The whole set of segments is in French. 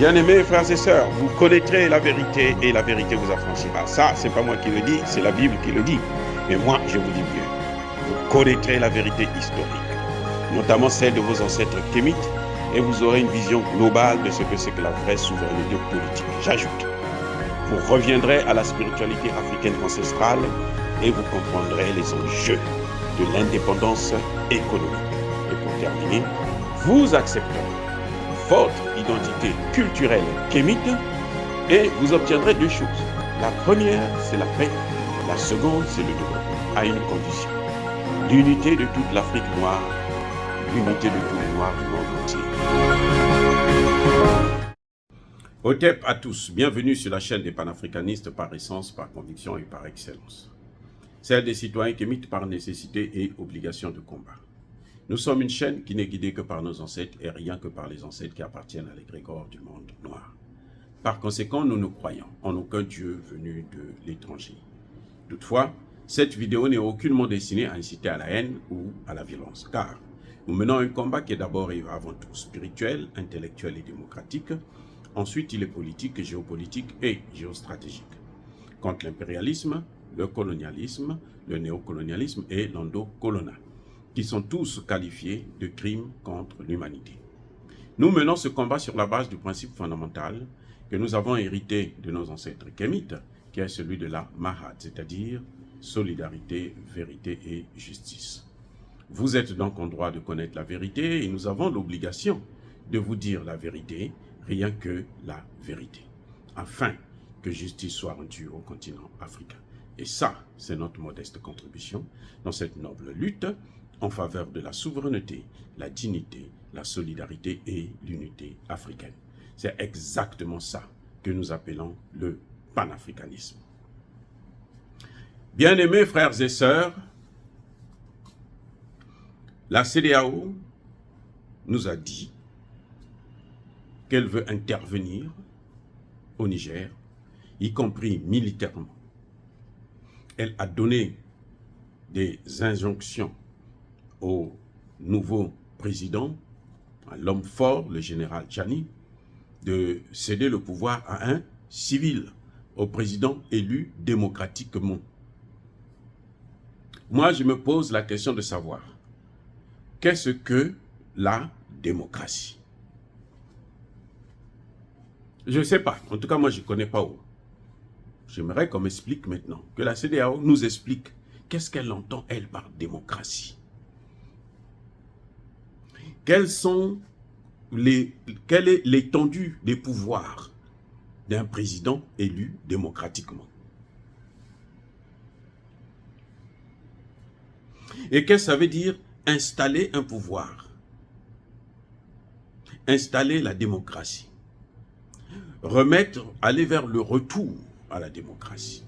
Bien-aimés frères et sœurs, vous connaîtrez la vérité et la vérité vous affranchira. Ça, c'est pas moi qui le dis, c'est la Bible qui le dit. Mais moi, je vous dis mieux. Vous connaîtrez la vérité historique, notamment celle de vos ancêtres kémites, et vous aurez une vision globale de ce que c'est que la vraie souveraineté politique. J'ajoute, vous reviendrez à la spiritualité africaine ancestrale et vous comprendrez les enjeux de l'indépendance économique. Et pour terminer, vous accepterez votre identité culturelle kémite et vous obtiendrez deux choses. La première, c'est la paix. La seconde, c'est le développement, à une condition. L'unité de toute l'Afrique noire, l'unité de tous les Noirs du monde entier. Otep à tous, bienvenue sur la chaîne des panafricanistes par essence, par conviction et par excellence. Celle des citoyens kémites par nécessité et obligation de combat. Nous sommes une chaîne qui n'est guidée que par nos ancêtres et rien que par les ancêtres qui appartiennent à l'égrégore du monde noir. Par conséquent, nous ne croyons en aucun Dieu venu de l'étranger. Toutefois, cette vidéo n'est aucunement destinée à inciter à la haine ou à la violence, car nous menons un combat qui est d'abord et avant tout spirituel, intellectuel et démocratique. Ensuite, il est politique, géopolitique et géostratégique. Contre l'impérialisme, le colonialisme, le néocolonialisme et l'endocoloniat, qui sont tous qualifiés de crimes contre l'humanité. Nous menons ce combat sur la base du principe fondamental que nous avons hérité de nos ancêtres kémites, qui est celui de la Mahad, c'est-à-dire solidarité, vérité et justice. Vous êtes donc en droit de connaître la vérité et nous avons l'obligation de vous dire la vérité, rien que la vérité, afin que justice soit rendue au continent africain. Et ça, c'est notre modeste contribution dans cette noble lutte en faveur de la souveraineté, la dignité, la solidarité et l'unité africaine. C'est exactement ça que nous appelons le panafricanisme. Bien-aimés frères et sœurs, la CEDEAO nous a dit qu'elle veut intervenir au Niger, y compris militairement. Elle a donné des injonctions au nouveau président, à l'homme fort, le général Tchani, de céder le pouvoir à un civil, au président élu démocratiquement. Moi, je me pose la question de savoir, qu'est-ce que la démocratie? Je ne sais pas, en tout cas moi je ne connais pas où. J'aimerais qu'on m'explique maintenant, que la CEDEAO nous explique qu'est-ce qu'elle entend, elle, par démocratie. Quelle est l'étendue des pouvoirs d'un président élu démocratiquement? Et qu'est-ce que ça veut dire installer un pouvoir? Installer la démocratie. Aller vers le retour à la démocratie.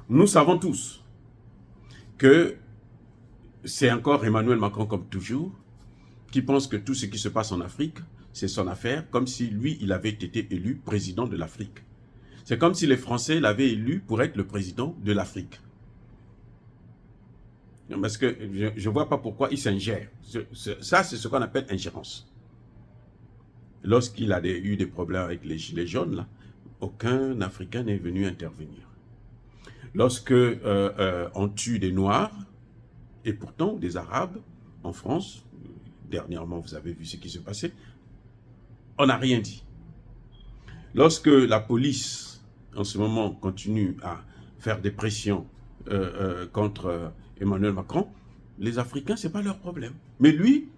Nous savons tous que c'est encore Emmanuel Macron, comme toujours, qui pense que tout ce qui se passe en Afrique, c'est son affaire, comme si lui, il avait été élu président de l'Afrique. C'est comme si les Français l'avaient élu pour être le président de l'Afrique. Parce que je ne vois pas pourquoi il s'ingère. Ça, c'est ce qu'on appelle ingérence. Lorsqu'il a eu des problèmes avec les gilets jaunes, là, aucun Africain n'est venu intervenir. Lorsque on tue des Noirs, et pourtant des Arabes en France, dernièrement vous avez vu ce qui se passait, on n'a rien dit. Lorsque la police, en ce moment, continue à faire des pressions contre Emmanuel Macron, les Africains, ce n'est pas leur problème. Mais lui,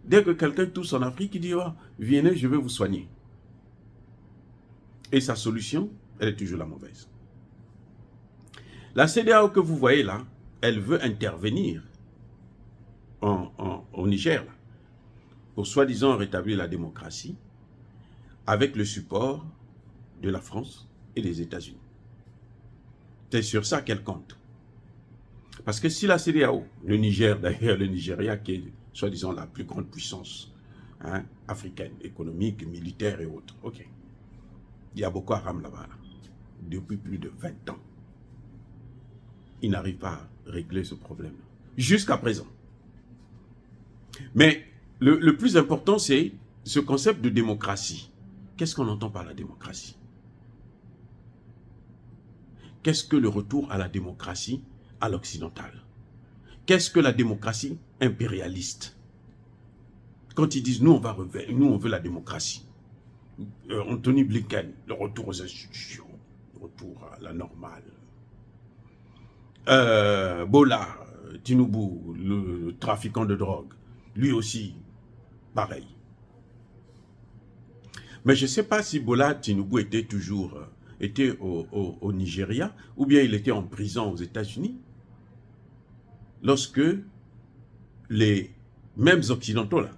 dès que quelqu'un touche en Afrique, il dit oh, « Venez, je vais vous soigner ». Et sa solution, elle est toujours la mauvaise. La CEDEAO que vous voyez là, elle veut intervenir au Niger là, pour soi-disant rétablir la démocratie avec le support de la France et des États-Unis. C'est sur ça qu'elle compte. Parce que si la CEDEAO, le Niger d'ailleurs, le Nigeria qui est soi-disant la plus grande puissance africaine, économique, militaire et autres, ok. Il y a Boko Haram là-bas, depuis plus de 20 ans. Il n'arrive pas à régler ce problème jusqu'à présent. Mais le plus important, c'est ce concept de démocratie, qu'est-ce qu'on entend par la démocratie? Qu'est-ce que le retour à la démocratie à l'occidental? Qu'est-ce que la démocratie impérialiste? Quand ils disent, nous on veut la démocratie. Anthony Blinken, le retour aux institutions, le retour à la normale. Bola Tinubu, le trafiquant de drogue, lui aussi, pareil. Mais je ne sais pas si Bola Tinubu était toujours au Nigeria, ou bien il était en prison aux États-Unis, lorsque les mêmes occidentaux là,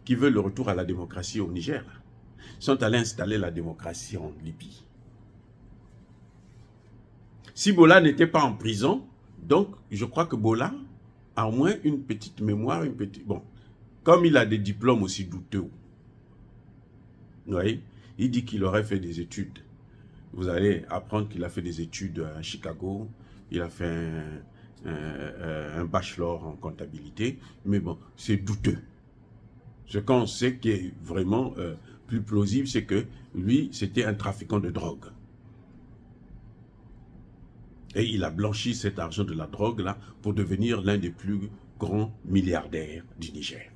qui veulent le retour à la démocratie au Niger, là, sont allés installer la démocratie en Libye. Si Bola n'était pas en prison, donc je crois que Bola a au moins une petite mémoire, bon, comme il a des diplômes aussi douteux. Vous voyez, il dit qu'il aurait fait des études. Vous allez apprendre qu'il a fait des études à Chicago, il a fait un bachelor en comptabilité, mais bon, c'est douteux. Ce qu'on sait qui est vraiment plus plausible, c'est que lui, c'était un trafiquant de drogue. Et il a blanchi cet argent de la drogue là pour devenir l'un des plus grands milliardaires du Niger.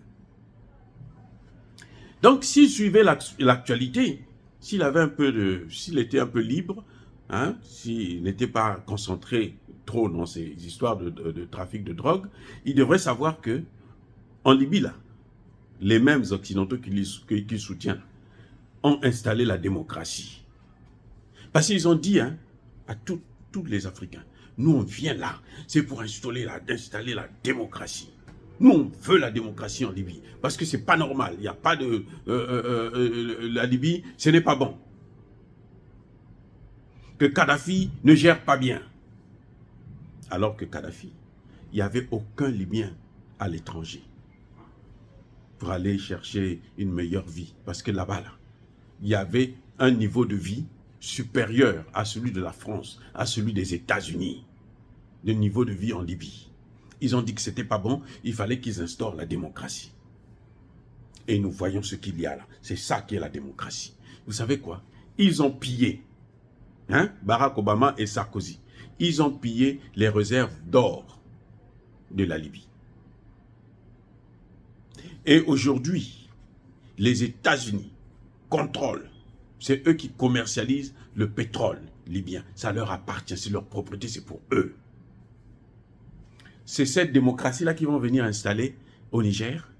Donc, s'il suivait l'actualité, s'il était un peu libre, hein, s'il n'était pas concentré trop dans ces histoires de trafic de drogue, il devrait savoir que en Libye là, les mêmes occidentaux qui soutiennent ont installé la démocratie. Parce qu'ils ont dit hein, à tous les Africains, nous on vient là, c'est pour installer la démocratie. Nous on veut la démocratie en Libye, parce que c'est pas normal, il n'y a pas de... la Libye, ce n'est pas bon. Que Kadhafi ne gère pas bien. Alors que Kadhafi, il n'y avait aucun Libyen à l'étranger pour aller chercher une meilleure vie. Parce que là-bas, là, il y avait un niveau de vie supérieur à celui de la France, à celui des États-Unis. Le niveau de vie en Libye. Ils ont dit que ce n'était pas bon, il fallait qu'ils instaurent la démocratie. Et nous voyons ce qu'il y a là. C'est ça qui est la démocratie. Vous savez quoi? Ils ont pillé, hein, Barack Obama et Sarkozy, ils ont pillé les réserves d'or de la Libye. Et aujourd'hui, les États-Unis contrôlent, c'est eux qui commercialisent le pétrole libyen. Ça leur appartient, c'est leur propriété, c'est pour eux. C'est cette démocratie-là qu'ils vont venir installer au Niger.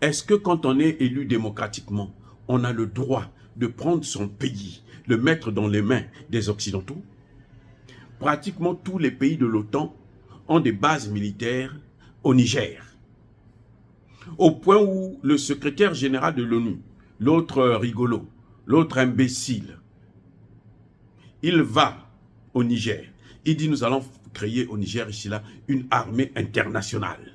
Est-ce que quand on est élu démocratiquement, on a le droit de prendre son pays, le mettre dans les mains des Occidentaux? Pratiquement tous les pays de l'OTAN ont des bases militaires au Niger. Au point où le secrétaire général de l'ONU, l'autre rigolo, l'autre imbécile, il va au Niger. Il dit, nous allons créer au Niger, ici là, une armée internationale.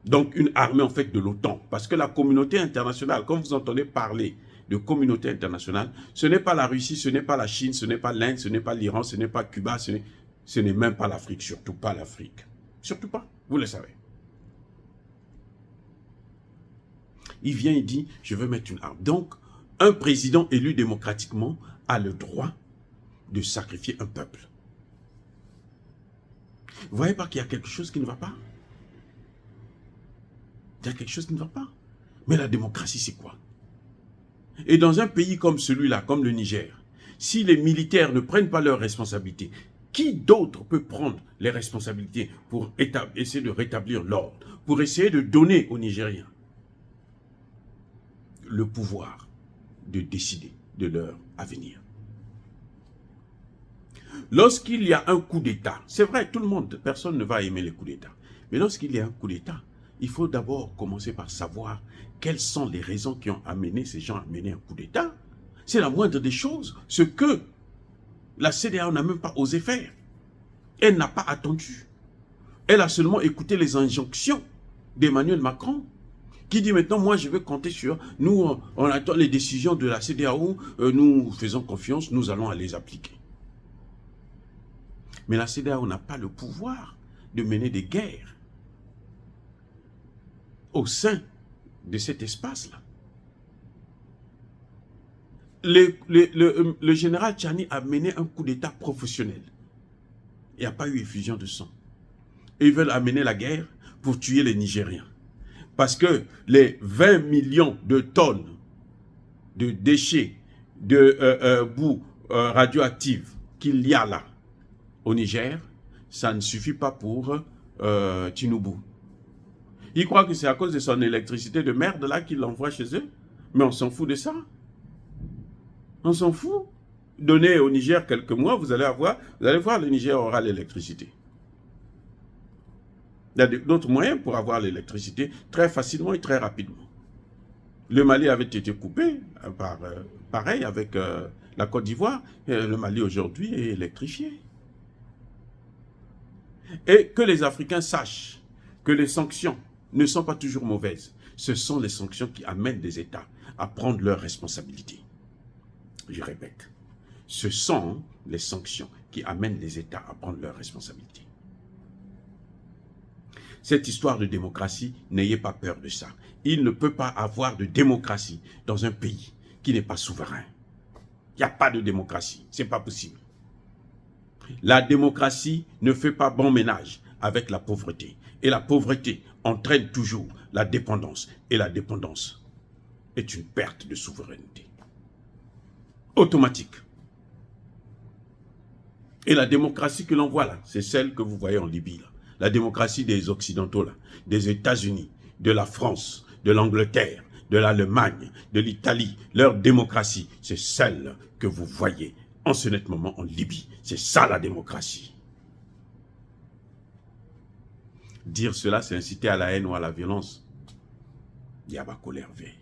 Donc une armée en fait de l'OTAN. Parce que la communauté internationale, quand vous entendez parler de communauté internationale, ce n'est pas la Russie, ce n'est pas la Chine, ce n'est pas l'Inde, ce n'est pas l'Iran, ce n'est pas Cuba, ce n'est même pas l'Afrique, surtout pas l'Afrique. Surtout pas, vous le savez. Il vient, il dit, je veux mettre une arme. Donc, un président élu démocratiquement a le droit de sacrifier un peuple. Vous voyez pas qu'il y a quelque chose qui ne va pas? Il y a quelque chose qui ne va pas. Mais la démocratie, c'est quoi? Et dans un pays comme celui-là, comme le Niger, si les militaires ne prennent pas leurs responsabilités, qui d'autre peut prendre les responsabilités pour essayer de rétablir l'ordre, pour essayer de donner aux Nigériens le pouvoir de décider de leur avenir? Lorsqu'il y a un coup d'État, c'est vrai, tout le monde, personne ne va aimer les coups d'État, mais lorsqu'il y a un coup d'État, il faut d'abord commencer par savoir quelles sont les raisons qui ont amené ces gens à mener un coup d'État. C'est la moindre des choses, ce que la CEDEAO n'a même pas osé faire. Elle n'a pas attendu. Elle a seulement écouté les injonctions d'Emmanuel Macron, qui dit maintenant, moi je veux compter sur, nous on attend les décisions de la CEDEAO, nous faisons confiance, nous allons les appliquer. Mais la CEDEAO n'a pas le pouvoir de mener des guerres. au sein de cet espace-là. Le général Tchani a mené un coup d'État professionnel. Il n'y a pas eu effusion de sang. Et ils veulent amener la guerre pour tuer les Nigériens. Parce que les 20 millions de tonnes de déchets, de boue radioactive qu'il y a là au Niger, ça ne suffit pas pour Tinubu. Ils croient que c'est à cause de son électricité de merde là qu'il l'envoie chez eux. Mais on s'en fout de ça. On s'en fout. Donnez au Niger quelques mois, vous allez voir, le Niger aura l'électricité. Il y a d'autres moyens pour avoir l'électricité très facilement et très rapidement. Le Mali avait été coupé, pareil avec la Côte d'Ivoire. Le Mali aujourd'hui est électrifié. Et que les Africains sachent que les sanctions ne sont pas toujours mauvaises. Ce sont les sanctions qui amènent des États à prendre leurs responsabilités. Je répète, ce sont les sanctions qui amènent les États à prendre leurs responsabilités. Cette histoire de démocratie, n'ayez pas peur de ça. Il ne peut pas avoir de démocratie dans un pays qui n'est pas souverain. Il n'y a pas de démocratie, ce n'est pas possible. La démocratie ne fait pas bon ménage avec la pauvreté. Et la pauvreté entraîne toujours la dépendance. Et la dépendance est une perte de souveraineté. Automatique. Et la démocratie que l'on voit là, c'est celle que vous voyez en Libye là. La démocratie des Occidentaux là, des États-Unis, de la France, de l'Angleterre, de l'Allemagne, de l'Italie, leur démocratie, c'est celle que vous voyez en ce net moment en Libye. C'est ça la démocratie. Dire cela, c'est inciter à la haine ou à la violence. Diaba colère veille.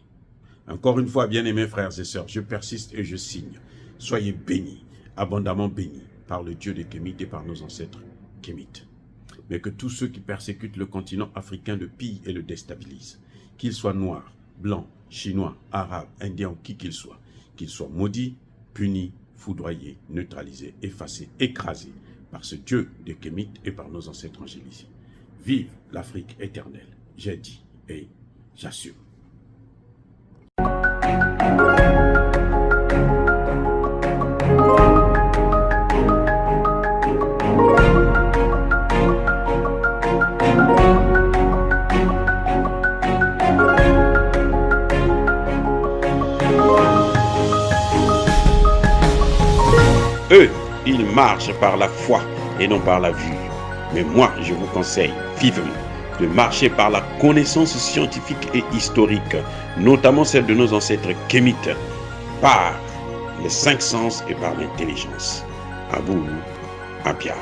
Encore une fois, bien-aimés frères et sœurs, je persiste et je signe. Soyez bénis, abondamment bénis, par le Dieu des Kémites et par nos ancêtres Kémites. Mais que tous ceux qui persécutent le continent africain le pillent et le déstabilisent. Qu'ils soient noirs, blancs, chinois, arabes, indiens ou qui qu'ils soient maudits, punis, foudroyés, neutralisés, effacés, écrasés par ce Dieu des Kémites et par nos ancêtres angélisés. Vive l'Afrique éternelle, j'ai dit et j'assume. Eux, ils marchent par la foi et non par la vue. Mais moi, je vous conseille vivement de marcher par la connaissance scientifique et historique, notamment celle de nos ancêtres kémites, par les 5 sens et par l'intelligence. Abou Abia.